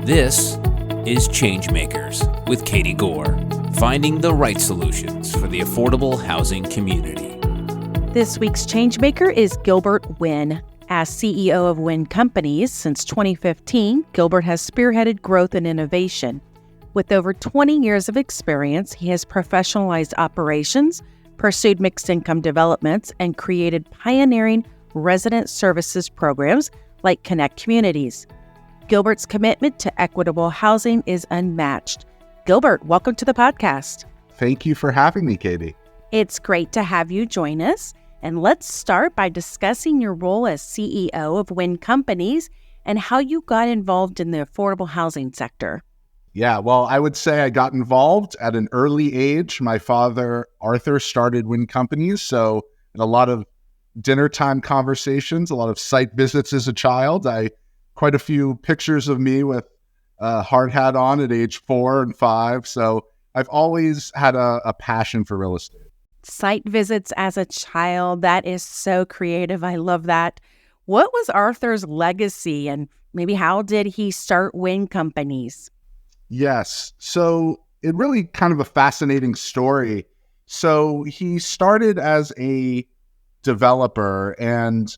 This is ChangeMakers with Katie Gore, finding the right solutions for the affordable housing community. This week's ChangeMaker is Gilbert Winn. As CEO of WinnCompanies since 2015, Gilbert has spearheaded growth and innovation. With over 20 years of experience, he has professionalized operations, pursued mixed-income developments, and created pioneering resident services programs like Connect Communities. Gilbert's commitment to equitable housing is unmatched. Gilbert, welcome to the podcast. Thank you for having me, Katie. It's great to have you join us. And let's start by discussing your role as CEO of WinnCompanies and how you got involved in the affordable housing sector. Yeah, well, I would say I got involved at an early age. My father, Arthur, started WinnCompanies, so in a lot of dinner time conversations, a lot of site visits as a child. Quite a few pictures of me with a hard hat on at age 4 and 5. So I've always had a passion for real estate. Site visits as a child, that is so creative. I love that. What was Arthur's legacy and maybe how did he start WinnCompanies? Yes. So it really kind of a fascinating story. So he started as a developer and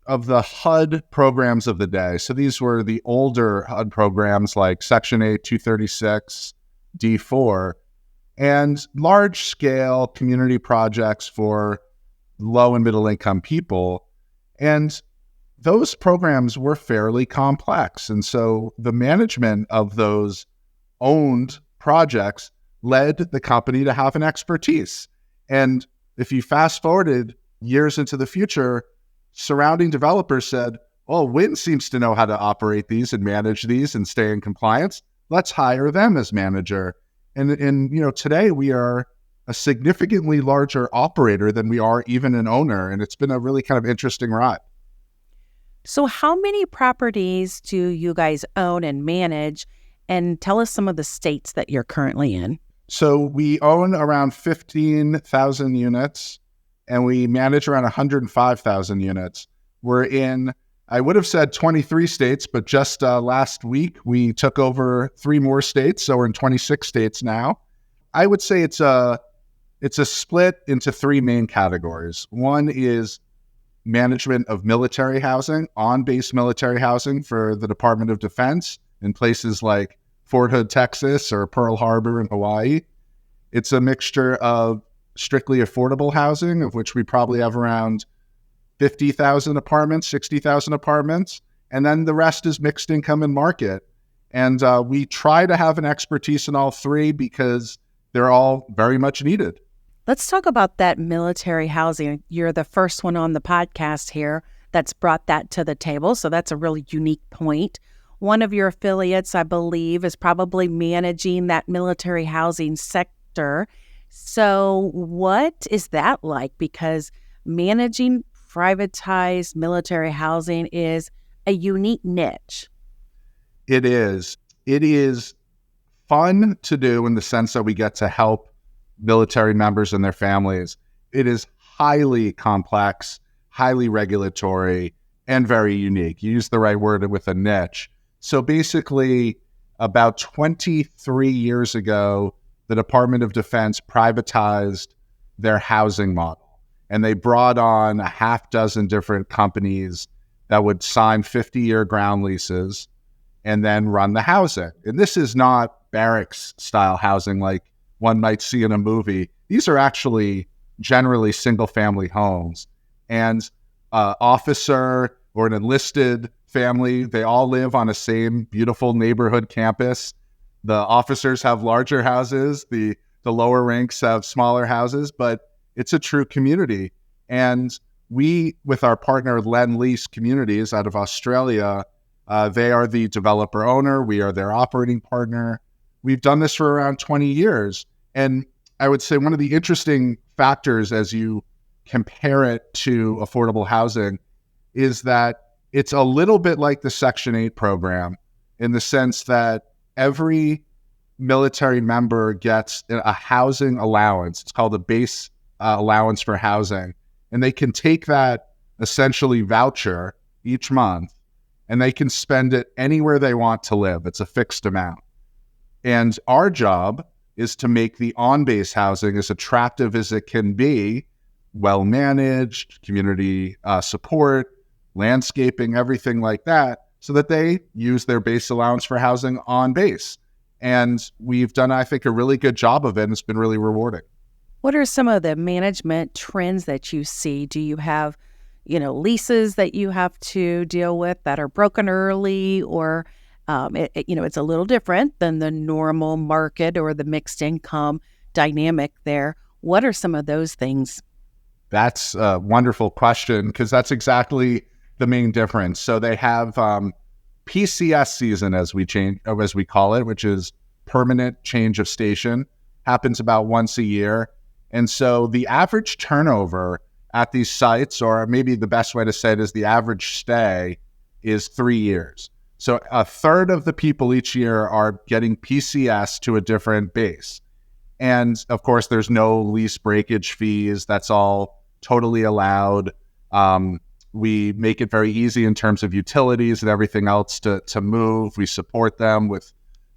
of the HUD programs of the day. So these were the older HUD programs like Section 8, 236, D4, and large-scale community projects for low and middle-income people. And those programs were fairly complex. And so the management of those owned projects led the company to have an expertise. And if you fast-forwarded years into the future, surrounding developers said, oh, Winn seems to know how to operate these and manage these and stay in compliance. Let's hire them as manager. And today we are a significantly larger operator than we are even an owner. And it's been a really kind of interesting ride. So how many properties do you guys own and manage? And tell us some of the states that you're currently in. So we own around 15,000 units. And we manage around 105,000 units. We're in, I would have said 23 states, but just last week we took over 3 more states, so we're in 26 states now. I would say it's a split into 3 main categories. One is management of military housing, on-base military housing for the Department of Defense in places like Fort Hood, Texas, or Pearl Harbor in Hawaii. It's a mixture of strictly affordable housing, of which we probably have around 50,000 apartments, 60,000 apartments. And then the rest is mixed income and market. And we try to have an expertise in all 3 because they're all very much needed. Let's talk about that military housing. You're the first one on the podcast here that's brought that to the table. So that's a really unique point. One of your affiliates, I believe, is probably managing that military housing sector. So what is that like? Because managing privatized military housing is a unique niche. It is. It is fun to do in the sense that we get to help military members and their families. It is highly complex, highly regulatory, and very unique. You use the right word with a niche. So basically, about 23 years ago, the Department of Defense privatized their housing model, and they brought on a half dozen different companies that would sign 50-year ground leases and then run the housing. And this is not barracks-style housing like one might see in a movie. These are actually generally single-family homes. And officer or an enlisted family, they all live on a same beautiful neighborhood campus. The officers have larger houses, the lower ranks have smaller houses, but it's a true community. And we, with our partner Lend Lease Communities out of Australia, they are the developer owner. We are their operating partner. We've done this for around 20 years. And I would say one of the interesting factors as you compare it to affordable housing is that it's a little bit like the Section 8 program in the sense that every military member gets a housing allowance. It's called a base allowance for housing. And they can take that essentially voucher each month and they can spend it anywhere they want to live. It's a fixed amount. And our job is to make the on-base housing as attractive as it can be, well-managed, community support, landscaping, everything like that, so that they use their base allowance for housing on base. And we've done, I think, a really good job of it, and it's been really rewarding. What are some of the management trends that you see? Do you have, leases that you have to deal with that are broken early, or it's a little different than the normal market or the mixed income dynamic there? What are some of those things? That's a wonderful question, because that's exactly the main difference. So they have PCS season, as we call it, which is permanent change of station, happens about once a year. And so the average turnover at these sites, or maybe the best way to say it is the average stay, is 3 years. So a third of the people each year are getting PCS to a different base. And of course, there's no lease breakage fees. That's all totally allowed. We make it very easy in terms of utilities and everything else to move. We support them with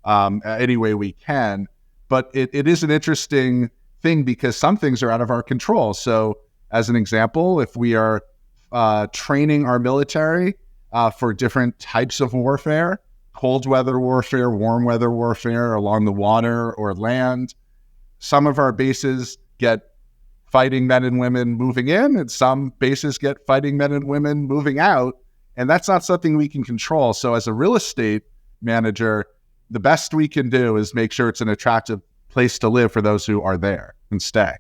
any way we can. But it is an interesting thing, because some things are out of our control. So as an example, if we are training our military for different types of warfare, cold weather warfare, warm weather warfare along the water or land, some of our bases get fighting men and women moving in, and some bases get fighting men and women moving out. And that's not something we can control. So as a real estate manager, the best we can do is make sure it's an attractive place to live for those who are there and stay.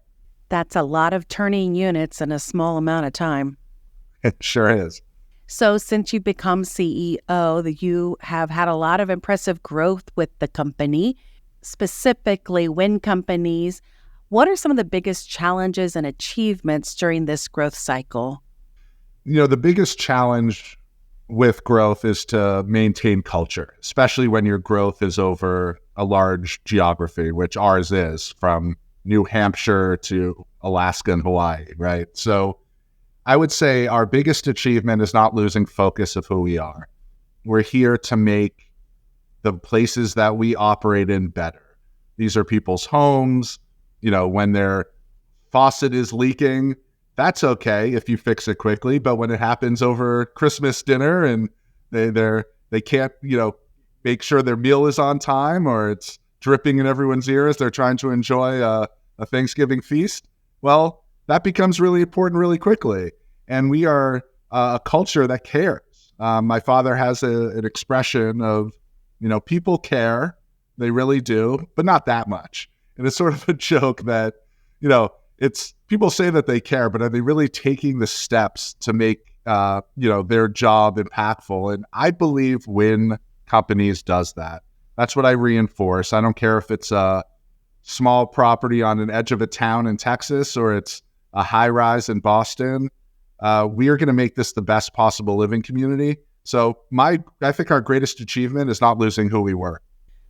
That's a lot of turning units in a small amount of time. It sure is. So since you've become CEO, you have had a lot of impressive growth with the company, specifically WinnCompanies. What are some of the biggest challenges and achievements during this growth cycle? The biggest challenge with growth is to maintain culture, especially when your growth is over a large geography, which ours is, from New Hampshire to Alaska and Hawaii, right? So I would say our biggest achievement is not losing focus of who we are. We're here to make the places that we operate in better. These are people's homes. When their faucet is leaking, that's okay if you fix it quickly. But when it happens over Christmas dinner and they can't, make sure their meal is on time, or it's dripping in everyone's ears, they're trying to enjoy a Thanksgiving feast, well, that becomes really important really quickly. And we are a culture that cares. My father has an expression of, people care, they really do, but not that much. And it's sort of a joke that, it's people say that they care, but are they really taking the steps to make, their job impactful? And I believe WinnCompanies does that. That's what I reinforce. I don't care if it's a small property on an edge of a town in Texas or it's a high rise in Boston. We are going to make this the best possible living community. So I think our greatest achievement is not losing who we were.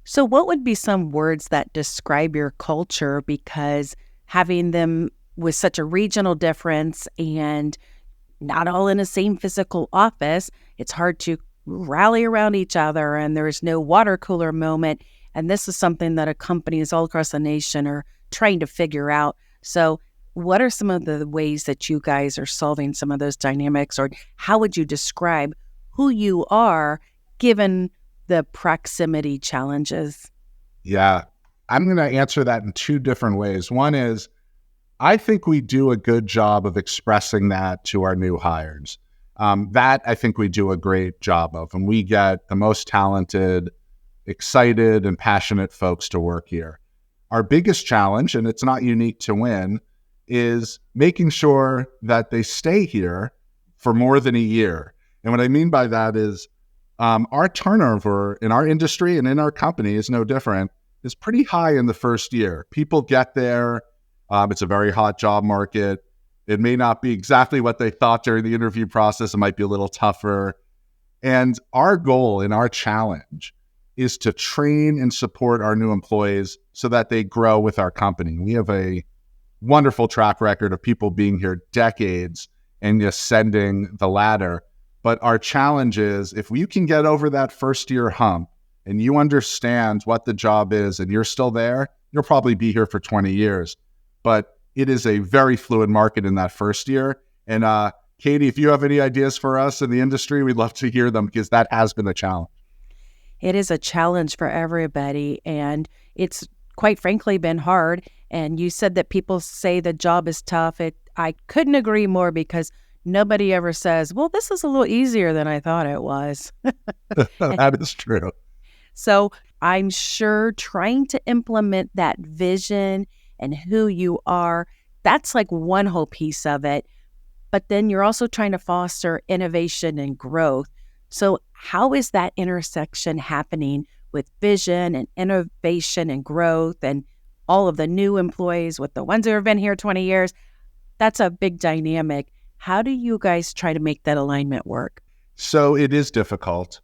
So what would be some words that describe your culture? Because having them with such a regional difference and not all in the same physical office, it's hard to rally around each other, and there's no water cooler moment. And this is something that companies all across the nation are trying to figure out. So what are some of the ways that you guys are solving some of those dynamics, or how would you describe who you are given the proximity challenges? Yeah, I'm going to answer that in two different ways. One is, I think we do a good job of expressing that to our new hires. That I think we do a great job of, and we get the most talented, excited, and passionate folks to work here. Our biggest challenge, and it's not unique to Winn, is making sure that they stay here for more than a year. And what I mean by that is our turnover in our industry and in our company is no different, is pretty high in the first year. People get there. It's a very hot job market. It may not be exactly what they thought during the interview process. It might be a little tougher. And our goal and our challenge is to train and support our new employees so that they grow with our company. We have a wonderful track record of people being here decades and ascending the ladder. But our challenge is if you can get over that first year hump and you understand what the job is and you're still there, you'll probably be here for 20 years. But it is a very fluid market in that first year. And Katie, if you have any ideas for us in the industry, we'd love to hear them because that has been a challenge. It is a challenge for everybody, and it's quite frankly been hard. And you said that people say the job is tough. I couldn't agree more because nobody ever says, well, this is a little easier than I thought it was. That is true. So I'm sure trying to implement that vision and who you are, that's like one whole piece of it. But then you're also trying to foster innovation and growth. So how is that intersection happening with vision and innovation and growth and all of the new employees with the ones who have been here 20 years? That's a big dynamic. How do you guys try to make that alignment work? So it is difficult.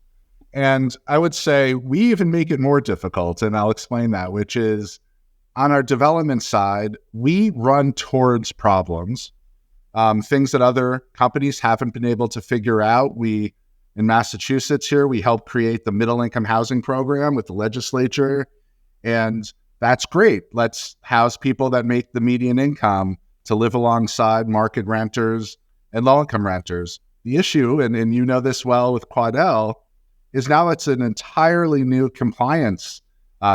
And I would say we even make it more difficult, and I'll explain that, which is on our development side, we run towards problems, things that other companies haven't been able to figure out. In Massachusetts here, we helped create the middle income housing program with the legislature, and that's great. Let's house people that make the median income to live alongside market renters and low-income renters. The issue, and you know this well with Quadell, is now it's an entirely new compliance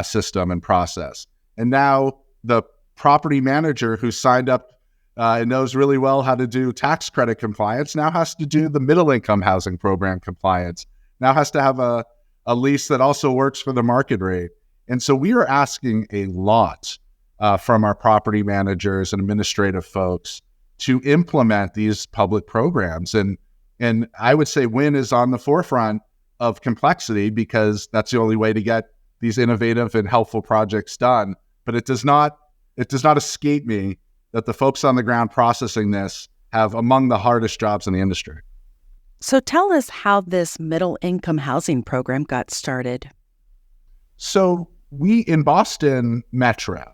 system and process. And now the property manager who signed up and knows really well how to do tax credit compliance now has to do the middle income housing program compliance, now has to have a lease that also works for the market rate. And so we are asking a lot from our property managers and administrative folks to implement these public programs. And I would say Winn is on the forefront of complexity because that's the only way to get these innovative and helpful projects done. But it does not escape me that the folks on the ground processing this have among the hardest jobs in the industry. So tell us how this middle income housing program got started. So we, in Boston Metro,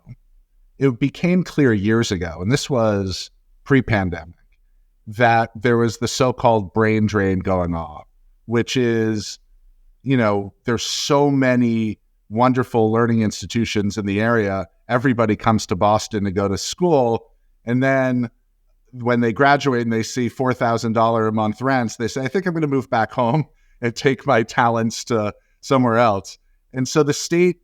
it became clear years ago, and this was pre-pandemic, that there was the so-called brain drain going on, which is, there's so many wonderful learning institutions in the area. Everybody comes to Boston to go to school. And then when they graduate and they see $4,000 a month rents, they say, I think I'm going to move back home and take my talents to somewhere else. And so the state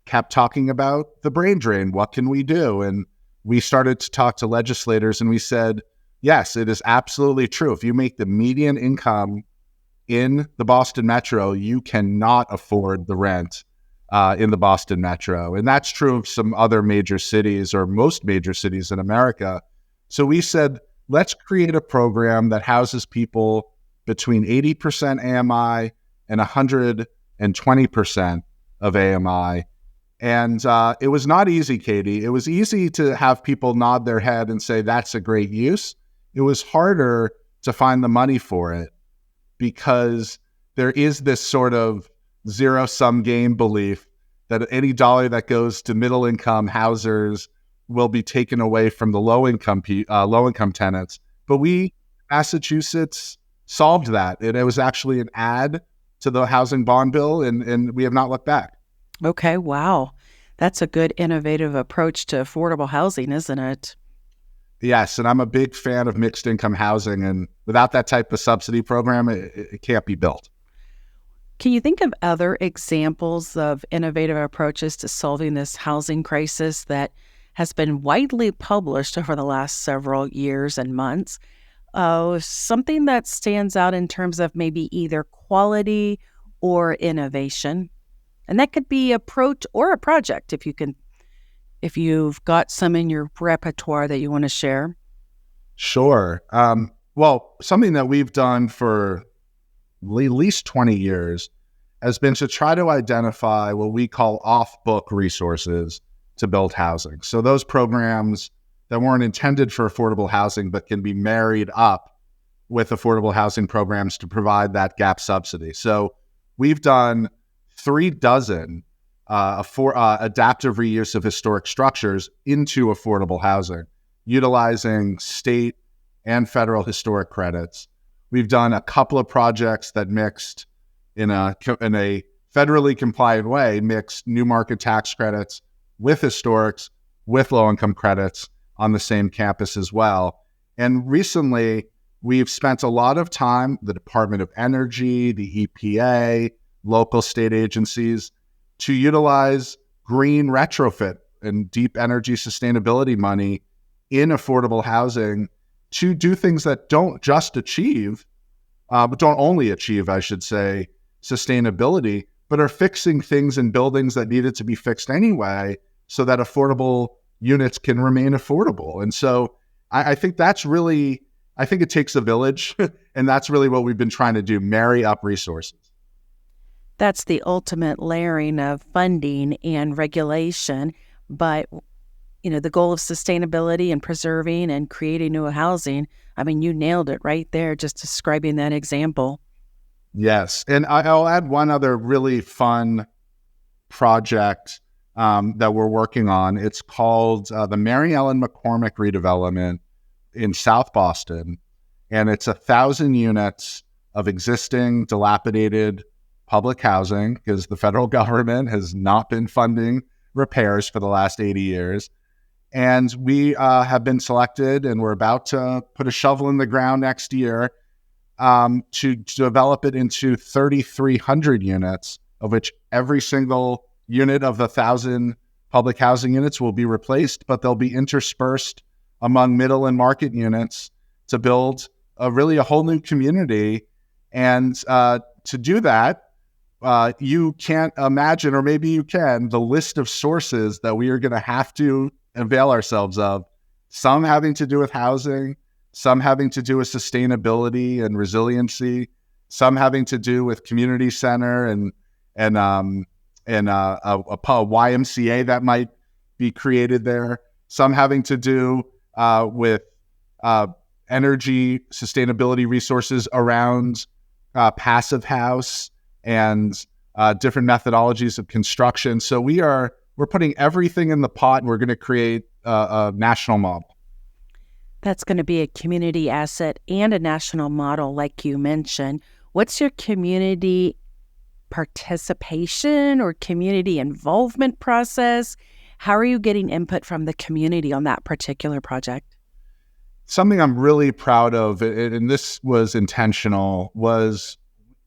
kept talking about the brain drain. What can we do? And we started to talk to legislators and we said, yes, it is absolutely true. If you make the median income in the Boston Metro, you cannot afford the rent in the Boston Metro. And that's true of some other major cities or most major cities in America. So we said, let's create a program that houses people between 80% AMI and 120% of AMI. And it was not easy, Katie. It was easy to have people nod their head and say, that's a great use. It was harder to find the money for it because there is this sort of zero-sum game belief that any dollar that goes to middle-income housers will be taken away from the low-income tenants. But Massachusetts, solved that. And it was actually an add to the housing bond bill, and we have not looked back. Okay, wow. That's a good innovative approach to affordable housing, isn't it? Yes, and I'm a big fan of mixed income housing, and without that type of subsidy program, it can't be built. Can you think of other examples of innovative approaches to solving this housing crisis that has been widely published over the last several years and months? Something that stands out in terms of maybe either quality or innovation. And that could be approach or a project if you've got some in your repertoire that you want to share. Sure. Well, something that we've done for at least 20 years has been to try to identify what we call off-book resources to build housing. So those programs that weren't intended for affordable housing but can be married up with affordable housing programs to provide that gap subsidy. So we've done 36 adaptive reuse of historic structures into affordable housing, utilizing state and federal historic credits. We've done a couple of projects that mixed in a federally compliant way, mixed new market tax credits with historics, with low-income credits on the same campus as well. And recently, we've spent a lot of time, the Department of Energy, the EPA, local state agencies, to utilize green retrofit and deep energy sustainability money in affordable housing to do things that don't just achieve, but don't only achieve, I should say, sustainability, but are fixing things in buildings that needed to be fixed anyway so that affordable units can remain affordable. And so I think that's really, I think it takes a village, and that's really what we've been trying to do, marry up resources. That's the ultimate layering of funding and regulation. But, the goal of sustainability and preserving and creating new housing, I mean, you nailed it right there, just describing that example. Yes. And I'll add one other really fun project that we're working on. It's called the Mary Ellen McCormick redevelopment in South Boston. And it's 1,000 units of existing dilapidated public housing because the federal government has not been funding repairs for the last 80 years. And we have been selected, and we're about to put a shovel in the ground next year to develop it into 3,300 units, of which every single unit of the 1,000 public housing units will be replaced, but they'll be interspersed among middle and market units to build a whole new community. And to do that, you can't imagine, or maybe you can, the list of sources that we are going to have to avail ourselves of, some having to do with housing, some having to do with sustainability and resiliency, some having to do with community center and a YMCA that might be created there, some having to do with energy sustainability resources around passive house and different methodologies of construction. So we're putting everything in the pot, and we're going to create a national model. That's going to be a community asset and a national model, like you mentioned. What's your community participation or community involvement process? How are you getting input from the community on that particular project? Something I'm really proud of, and this was intentional, was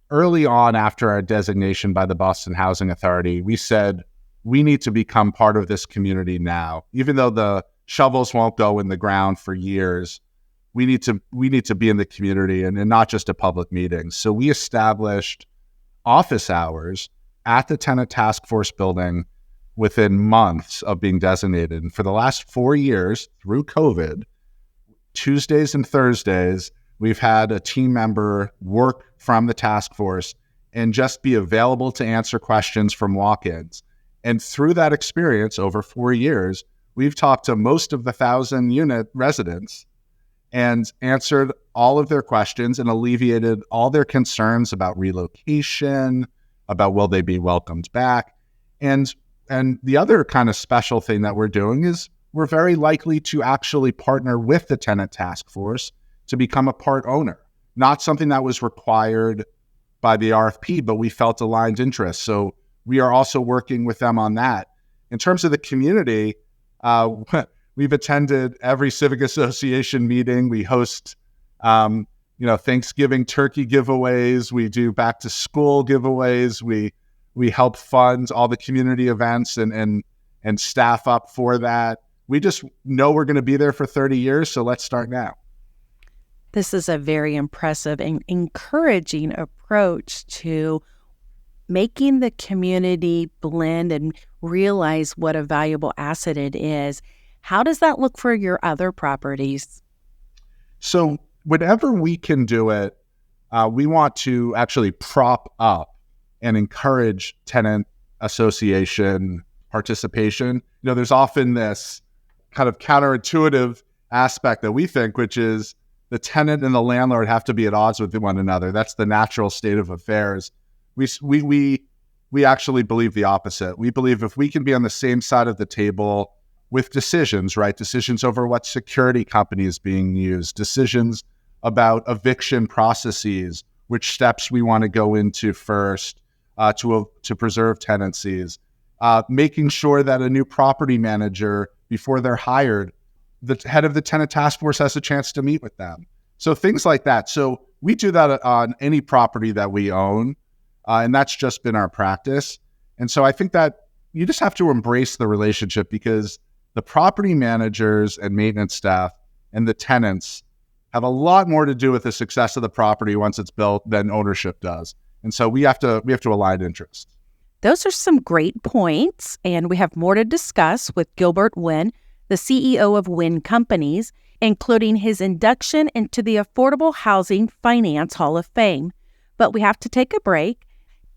early on after our designation by the Boston Housing Authority, we said, we need to become part of this community now. Even though the shovels won't go in the ground for years, we need to be in the community and not just at public meetings. So we established office hours at the tenant task force building within months of being designated. And for the last 4 years, through COVID, Tuesdays and Thursdays, we've had a team member work from the task force and just be available to answer questions from walk-ins. And through that experience over 4 years, we've talked to most of the 1,000-unit residents and answered all of their questions and alleviated all their concerns about relocation, about will they be welcomed back. And the other kind of special thing that we're doing is we're very likely to actually partner with the tenant task force to become a part owner. Not something that was required by the RFP, but we felt aligned interests. So we are also working with them on that. In terms of the community, we've attended every civic association meeting. We host, Thanksgiving turkey giveaways. We do back to school giveaways. We help fund all the community events and staff up for that. We just know we're going to be there for 30 years, so let's start now. This is a very impressive and encouraging approach to making the community blend and realize what a valuable asset it is. How does that look for your other properties? So whenever we can do it, we want to actually prop up and encourage tenant association participation. There's often this kind of counterintuitive aspect that we think, which is the tenant and the landlord have to be at odds with one another. That's the natural state of affairs. We actually believe the opposite. We believe if we can be on the same side of the table with decisions, right? Decisions over what security company is being used, decisions about eviction processes, which steps we want to go into first to preserve tenancies, making sure that a new property manager, before they're hired, the head of the tenant task force has a chance to meet with them. So things like that. So we do that on any property that we own, and that's just been our practice. And so I think that you just have to embrace the relationship, because the property managers and maintenance staff and the tenants have a lot more to do with the success of the property once it's built than ownership does. And so we have to align interests. Those are some great points, and we have more to discuss with Gilbert Winn, the CEO of WinnCompanies, including his induction into the Affordable Housing Finance Hall of Fame. But we have to take a break.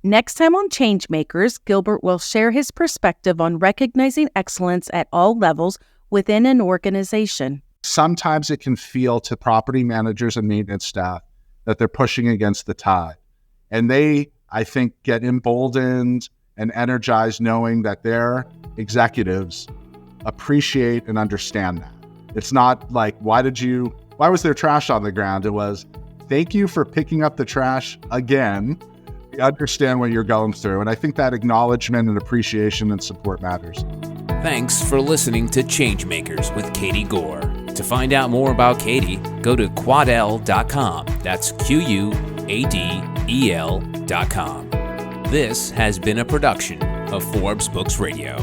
Next time on Changemakers, Gilbert will share his perspective on recognizing excellence at all levels within an organization. Sometimes it can feel to property managers and maintenance staff that they're pushing against the tide. And they, I think, get emboldened and energized knowing that their executives appreciate and understand that. It's not like, why was there trash on the ground? It was, thank you for picking up the trash again. We understand what you're going through. And I think that acknowledgement and appreciation and support matters. Thanks for listening to Changemakers with Katie Gore. To find out more about Katie, go to quadel.com. That's QUADEL.com. This has been a production of Forbes Books Radio.